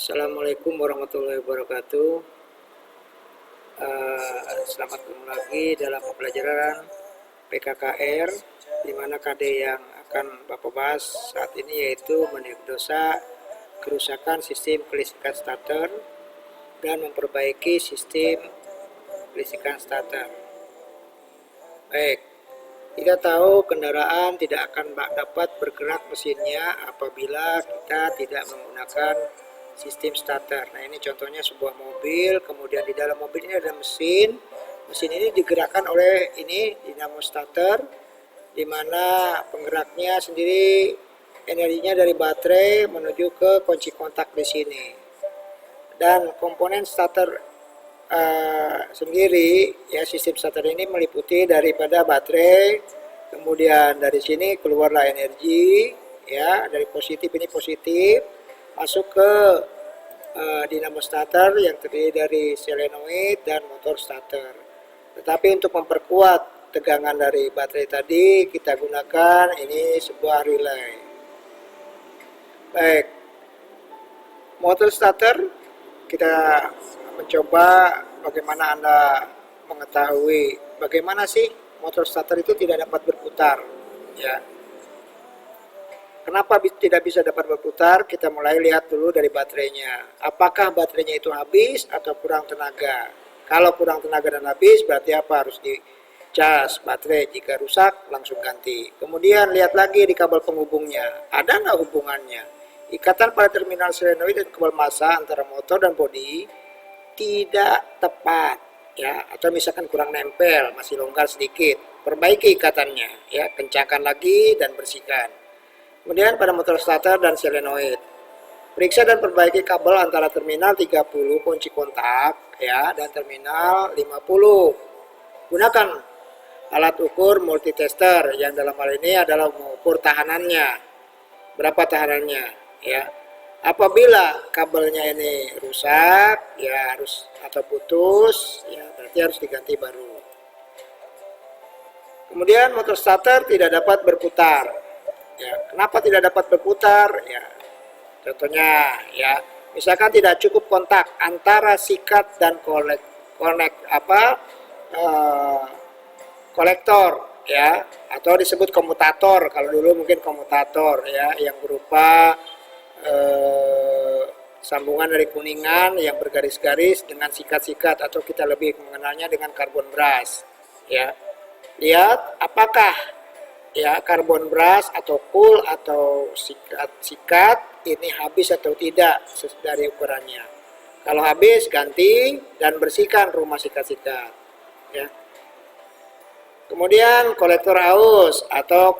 Assalamualaikum warahmatullahi wabarakatuh. Selamat ketemu lagi dalam pembelajaran PKKR, di mana KD yang akan Bapak bahas saat ini yaitu mendiagnosa kerusakan sistem kelistrikan starter dan memperbaiki sistem kelistrikan starter. Baik, kita tahu kendaraan tidak akan dapat bergerak mesinnya apabila kita tidak menggunakan sistem starter. Nah, ini contohnya sebuah mobil, kemudian di dalam mobil ini ada mesin. Mesin ini digerakkan oleh ini dinamo starter, di mana penggeraknya sendiri energinya dari baterai menuju ke kunci kontak di sini. Dan komponen starter sendiri, ya, sistem starter ini meliputi daripada baterai, kemudian dari sini keluarlah energi, ya, dari positif ini positif masuk ke dinamo starter yang terdiri dari solenoid dan motor starter. Tetapi untuk memperkuat tegangan dari baterai tadi, kita gunakan ini sebuah relay. Baik, motor starter kita mencoba bagaimana Anda mengetahui bagaimana sih motor starter itu tidak dapat berputar, ya. Kenapa tidak bisa dapat berputar? Kita mulai lihat dulu dari baterainya. Apakah baterainya itu habis atau kurang tenaga? Kalau kurang tenaga dan habis, berarti apa? Harus dicas baterai. Jika rusak, langsung ganti. Kemudian lihat lagi di kabel penghubungnya. Ada nggak hubungannya? Ikatan pada terminal solenoid dan kabel massa antara motor dan bodi tidak tepat, ya, atau misalkan kurang nempel, masih longgar sedikit. Perbaiki ikatannya, ya, kencangkan lagi dan bersihkan. Kemudian pada motor starter dan solenoid, periksa dan perbaiki kabel antara terminal 30 kunci kontak, ya, dan terminal 50. Gunakan alat ukur multitester yang dalam hal ini adalah mengukur tahanannya, berapa tahanannya, ya. Apabila kabelnya ini rusak, ya, harus atau putus, ya, berarti harus diganti baru. Kemudian motor starter tidak dapat berputar. Ya, kenapa tidak dapat berputar? Ya, contohnya, ya, misalkan tidak cukup kontak antara sikat dan kolektor, ya, atau disebut komutator. Kalau dulu mungkin komutator, ya, yang berupa sambungan dari kuningan yang bergaris-garis dengan sikat-sikat, atau kita lebih mengenalnya dengan karbon brass, ya. Lihat apakah, ya, karbon brass atau cool atau sikat ini habis atau tidak dari ukurannya. Kalau habis, ganti dan bersihkan rumah sikat-sikat, ya. Kemudian kolektor aus atau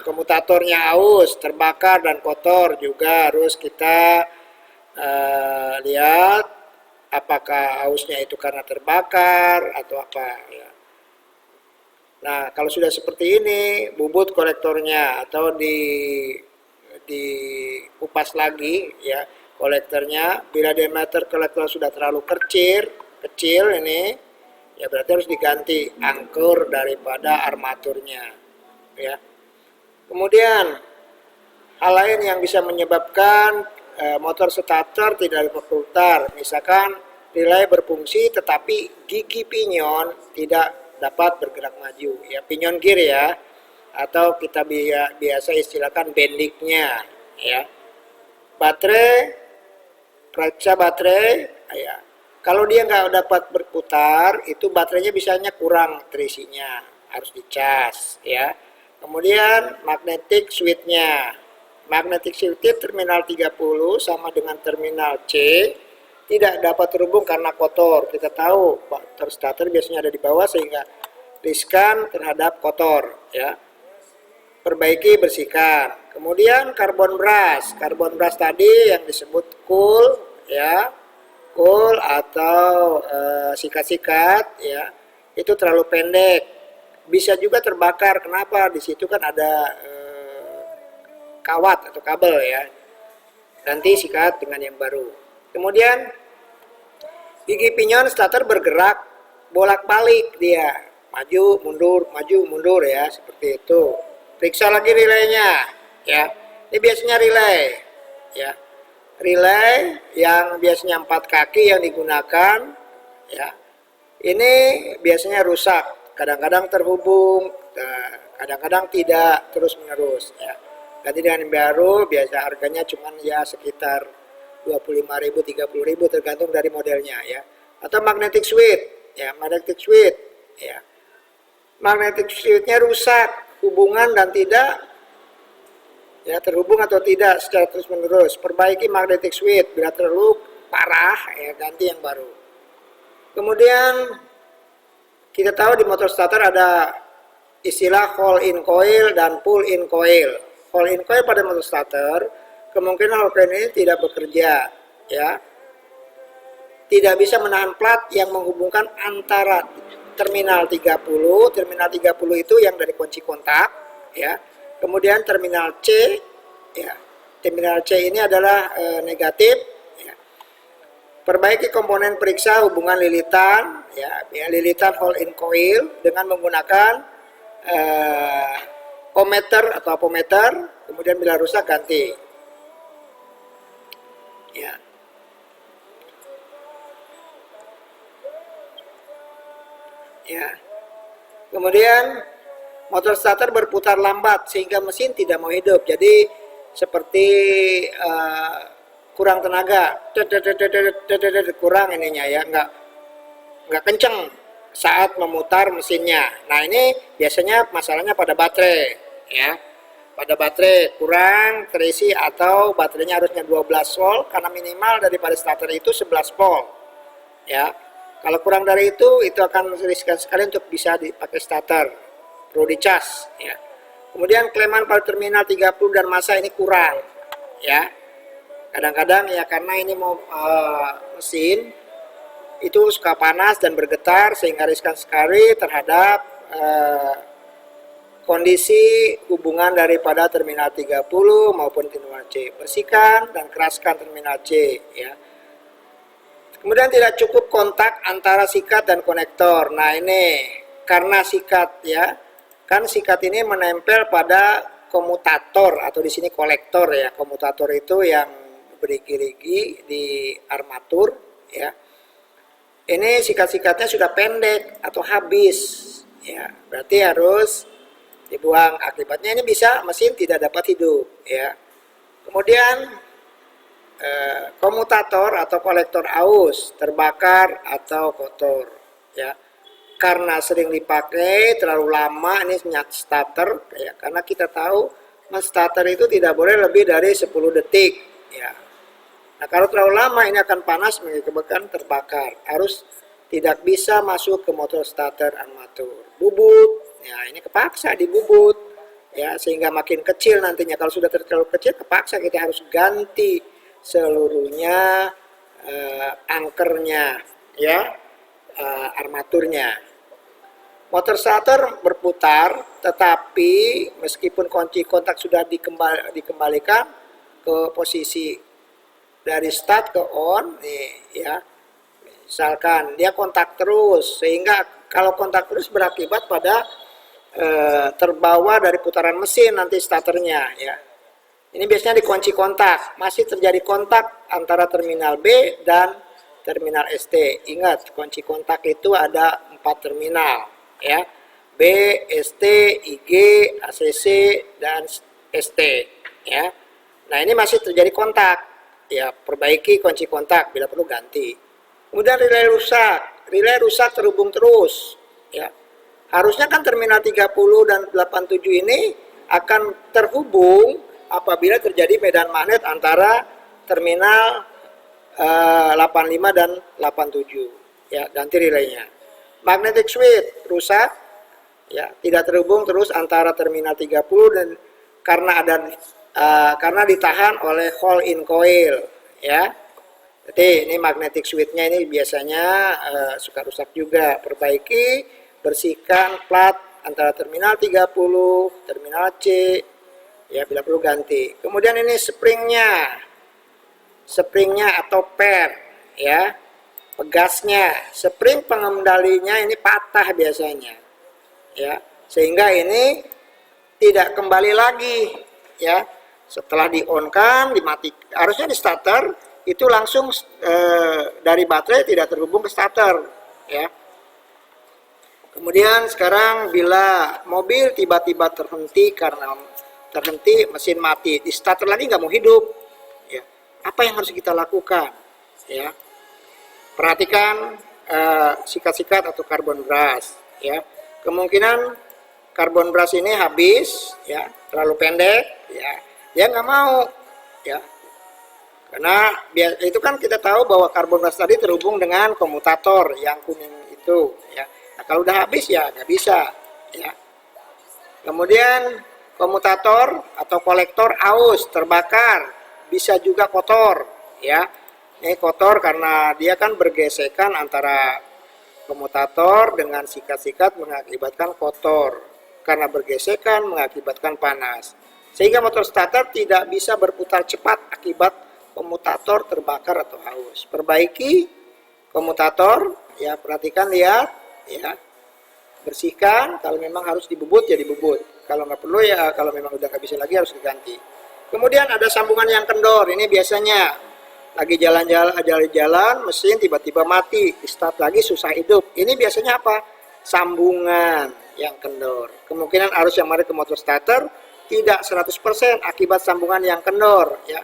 komutatornya aus, terbakar dan kotor juga harus kita lihat apakah ausnya itu karena terbakar atau apa, ya. Nah, kalau sudah seperti ini, bubut kolektornya atau dikupas lagi, ya, kolektornya. Bila diameter kolektor sudah terlalu kecil ini, ya, berarti harus diganti angkur daripada armaturnya, ya. Kemudian hal lain yang bisa menyebabkan motor starter tidak dapat berputar, misalkan relay berfungsi tetapi gigi pinyon tidak dapat bergerak maju, ya, pinyon gear, ya, atau kita biasa istilahkan bendiknya, ya. Baterai, periksa baterai, ya. Kalau dia nggak dapat berputar, itu baterainya bisanya kurang terisinya, harus dicas, ya. Kemudian magnetic switch-nya, magnetic switch terminal 30 sama dengan terminal C tidak dapat terhubung karena kotor. Kita tahu motor starter biasanya ada di bawah sehingga riskan terhadap kotor, ya. Perbaiki, bersihkan. Kemudian karbon brass tadi yang disebut cool, ya, cool atau sikat-sikat, ya, itu terlalu pendek, bisa juga terbakar. Kenapa? Di situ kan ada kawat atau kabel, ya. Nanti sikat dengan yang baru. Kemudian gigi pinyon starter bergerak bolak-balik, dia maju mundur, ya, seperti itu. Periksa lagi relaynya, ya. Ini biasanya relay, ya. relay yang biasanya 4 kaki yang digunakan, ya, ini biasanya rusak, kadang-kadang terhubung, kadang-kadang tidak terus menerus, ya. Ganti dengan yang baru, biasa harganya cuman ya sekitar 25.000 30.000 tergantung dari modelnya, ya. Atau magnetic switch, ya, magnetic switch, ya. Magnetic switch-nya rusak, hubungan dan tidak, ya, terhubung atau tidak secara terus menerus. Perbaiki magnetic switch, bila terlalu parah, ya, ganti yang baru. Kemudian kita tahu di motor starter ada istilah hole in coil dan pull in coil. Hole in coil pada motor starter, kemungkinan hole coil ini tidak bekerja, ya, tidak bisa menahan plat yang menghubungkan antara terminal 30 itu yang dari kunci kontak, ya, kemudian terminal C, ya, terminal C ini adalah negatif, ya. Perbaiki komponen periksa hubungan lilitan, ya, lilitan hole in coil dengan menggunakan ohmmeter atau ampermeter, kemudian bila rusak ganti, ya. Ya. Kemudian motor starter berputar lambat sehingga mesin tidak mau hidup. Jadi seperti kurang tenaga, kurang ininya, ya, nggak kenceng saat memutar mesinnya. Nah, ini biasanya masalahnya pada baterai, ya. Pada baterai kurang terisi atau baterainya harusnya 12 volt karena minimal daripada starter itu 11 volt, ya. Kalau kurang dari itu akan riskan sekali untuk bisa dipakai starter, perlu dicas, ya. Kemudian kleman pada terminal 30 dan masa ini kurang, ya. Kadang-kadang, ya, karena ini mau mesin itu suka panas dan bergetar sehingga riskan sekali terhadap kondisi hubungan daripada terminal 30 maupun terminal C. Bersihkan dan keraskan terminal C, ya. Kemudian tidak cukup kontak antara sikat dan konektor. Nah, ini karena sikat, ya, kan sikat ini menempel pada komutator atau di sini kolektor, ya. Komutator itu yang berigi-rigi di armatur, ya. Ini sikat-sikatnya sudah pendek atau habis, ya. Berarti harus dibuang. Akibatnya ini bisa mesin tidak dapat hidup, ya. Kemudian komutator atau kolektor aus terbakar atau kotor, ya, karena sering dipakai terlalu lama. Ini nyat starter, ya, karena kita tahu starter itu tidak boleh lebih dari 10 detik, ya. Nah, kalau terlalu lama ini akan panas mengakibatkan terbakar, harus tidak bisa masuk ke motor starter armatur. Bubut, ya, ini kepaksa dibubut, ya, sehingga makin kecil nantinya. Kalau sudah terlalu kecil kepaksa kita harus ganti seluruhnya angkernya, ya, armaturnya. Motor starter berputar, tetapi meskipun kunci kontak sudah dikembalikan ke posisi dari start ke on, nih, ya, misalkan dia kontak terus, sehingga kalau kontak terus berakibat pada terbawa dari putaran mesin nanti starternya, ya. Ini biasanya di kunci kontak, masih terjadi kontak antara terminal B dan terminal ST. Ingat, kunci kontak itu ada 4 terminal, ya. B, ST, IG, ACC, dan ST, ya. Nah, ini masih terjadi kontak, ya, perbaiki kunci kontak, bila perlu ganti. Kemudian relay rusak terhubung terus, ya. Harusnya kan terminal 30 dan 87 ini akan terhubung apabila terjadi medan magnet antara terminal 85 dan 87, ya, ganti relaynya. Magnetic switch rusak, ya, tidak terhubung terus antara terminal 30 dan karena ditahan oleh hole in coil, ya. Jadi ini magnetic switch-nya ini biasanya suka rusak juga. Perbaiki, bersihkan plat antara terminal 30, terminal C, ya, bila perlu ganti. Kemudian ini springnya atau per, ya, pegasnya, spring pengendalinya ini patah biasanya, ya, sehingga ini tidak kembali lagi, ya, Setelah di on kan, harusnya di starter itu langsung dari baterai tidak terhubung ke starter, ya. Kemudian sekarang bila mobil tiba-tiba terhenti mesin mati, di starter lagi nggak mau hidup, ya. Apa yang harus kita lakukan, ya? Perhatikan sikat-sikat atau karbon brush, ya. Kemungkinan karbon brush ini habis, ya, terlalu pendek, ya, dia nggak mau, ya, karena itu kan kita tahu bahwa karbon brush tadi terhubung dengan komutator yang kuning itu, ya. Nah, kalau udah habis ya nggak bisa, ya. Kemudian komutator atau kolektor aus terbakar, bisa juga kotor, ya. Ini kotor karena dia kan bergesekan antara komutator dengan sikat-sikat mengakibatkan kotor. Karena bergesekan mengakibatkan panas. Sehingga motor starter tidak bisa berputar cepat akibat komutator terbakar atau haus. Perbaiki komutator, ya, perhatikan, lihat, ya. Bersihkan, kalau memang harus dibubut ya dibubut. Kalau nggak perlu ya, kalau memang udah nggak bisa lagi harus diganti. Kemudian ada sambungan yang kendor, ini biasanya lagi jalan-jalan mesin tiba-tiba mati, start lagi susah hidup. Ini biasanya apa? Sambungan yang kendor. Kemungkinan arus yang mengalir ke motor starter tidak 100% akibat sambungan yang kendor, ya.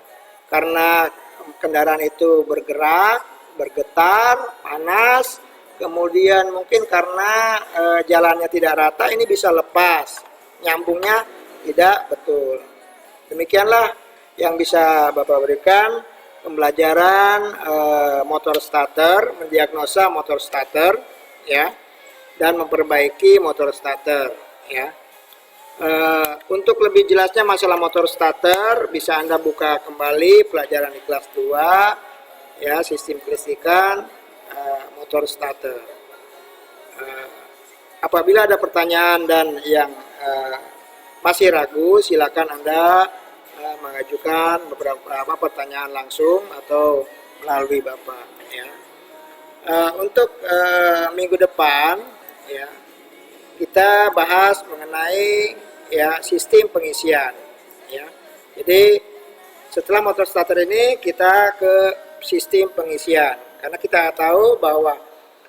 Karena kendaraan itu bergerak, bergetar, panas, kemudian mungkin karena jalannya tidak rata, ini bisa lepas, nyambungnya tidak betul. Demikianlah yang bisa Bapak berikan pembelajaran motor starter, mendiagnosa motor starter, ya, dan memperbaiki motor starter, ya. Untuk lebih jelasnya masalah motor starter bisa Anda buka kembali pelajaran di kelas 2, ya, sistem kelistrikan motor starter. Apabila ada pertanyaan dan yang masih ragu, silakan Anda mengajukan beberapa pertanyaan langsung atau melalui Bapak, ya. Untuk minggu depan, ya, kita bahas mengenai, ya, sistem pengisian, ya. Jadi setelah motor starter ini kita ke sistem pengisian, karena kita tahu bahwa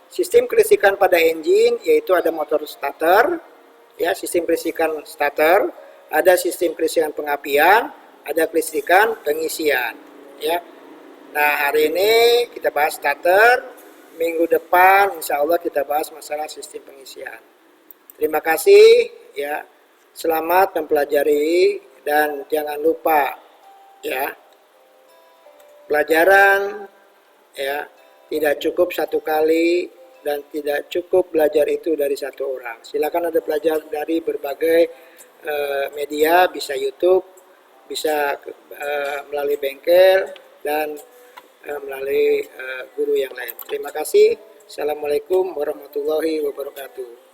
sistem kelistrikan pada engine yaitu ada motor starter, ya, sistem kelistrikan starter, ada sistem kelistrikan pengapian, ada kelistrikan pengisian, ya. Nah, hari ini kita bahas starter, minggu depan insya Allah kita bahas masalah sistem pengisian. Terima kasih, ya. Selamat mempelajari dan jangan lupa, ya, pelajaran, ya, tidak cukup satu kali dan tidak cukup belajar itu dari satu orang. Silakan Anda belajar dari berbagai media, bisa YouTube, bisa melalui bengkel dan melalui guru yang lain. Terima kasih. Assalamualaikum warahmatullahi wabarakatuh.